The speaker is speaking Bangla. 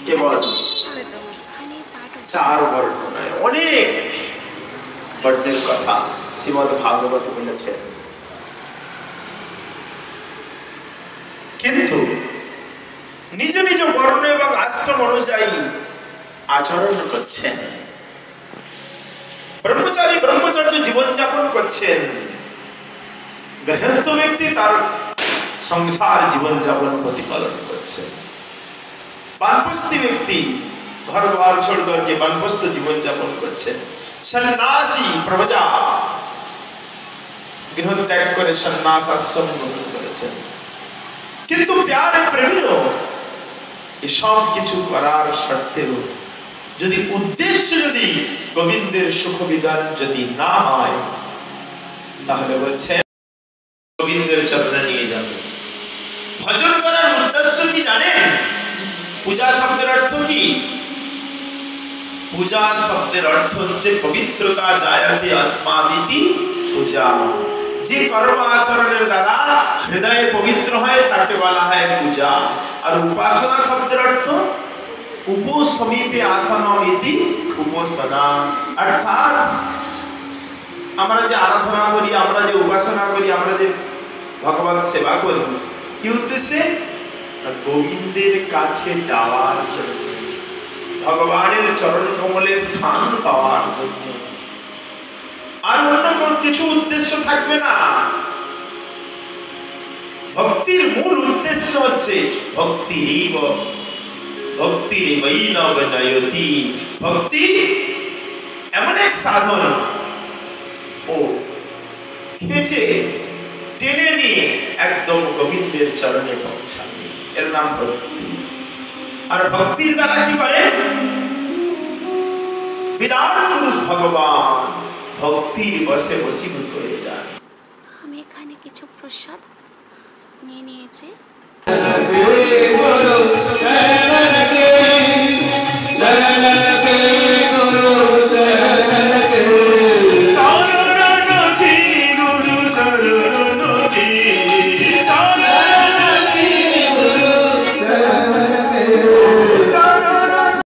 केवल चार वर्णनाয় অনেক বর্ণের কথা শ্রীমদ্ ভাগবত বলেছে, কিন্তু নিজ নিজ বর্ণ এবং আশ্রম অনুযায়ী আচরণ করছেন। ব্রহ্মচারী ব্রহ্মচর্য জীবন যাপন করছেন, গৃহস্থ ব্যক্তি তার সংসার জীবন যাপন প্রতিপালন করছেন, বানপ্রস্থী ব্যক্তি ঘর বার ছোড় করকে বানপ্রস্থ জীবন যাপন করছেন, সন্ন্যাসী প্রভজা গৃহ ত্যাগ করে সন্ন্যাস আশ্রম গ্রহণ করেছেন। কিন্তু প্যারে প্রেমীয় এই সব কিছু করার সত্ত্বেও যদি উদ্দেশ্য যদি গোবিন্দের সুখ বিধান যদি না হয়, তাহলে বলছেন গোবিন্দের চরণে নিয়ে যাবে। ভজন করার উদ্দেশ্য কি জানেন? পূজা শব্দের অর্থ কি? পূজা শব্দের অর্থ হচ্ছে পবিত্রতা জায়তে अस्मादिति পূজা। যে কর্ম আচরণের দ্বারা হৃদয় পবিত্র হয় তাকে বলা হয় পূজা। আর উপাসনা শব্দের অর্থ উপসমীপে আসনম ইতি উপাসনা। অর্থাৎ আমরা যে আরাধনা করি, আমরা যে উপাসনা করি, আমরা যে ভগবান সেবা করি, কি উদ্দেশ্যে? গোবিন্দের কাছে যাওয়ার জন্য, ভগবানের চরণ কমলে স্থান পাওয়ার জন্য। আর অন্য কোন কিছু উদ্দেশ্য থাকবে না। ভক্তির মূল উদ্দেশ্য হচ্ছে ভক্তিরেব ভক্তিরেবৈনব নয়তি। ভক্তি এমন এক সাধন, ও খেচে টেনে নিয়ে একদম গোবিন্দের চরণে পৌঁছাবে, এর নাম ভক্তি। আর ভক্তির দ্বারা কি করে? বিরাট পুরুষ ভগবান ভক্তির বশে বশীভূত হয়ে যায়। আমি এখানে কিছু প্রসাদ নিয়ে নিয়েছি।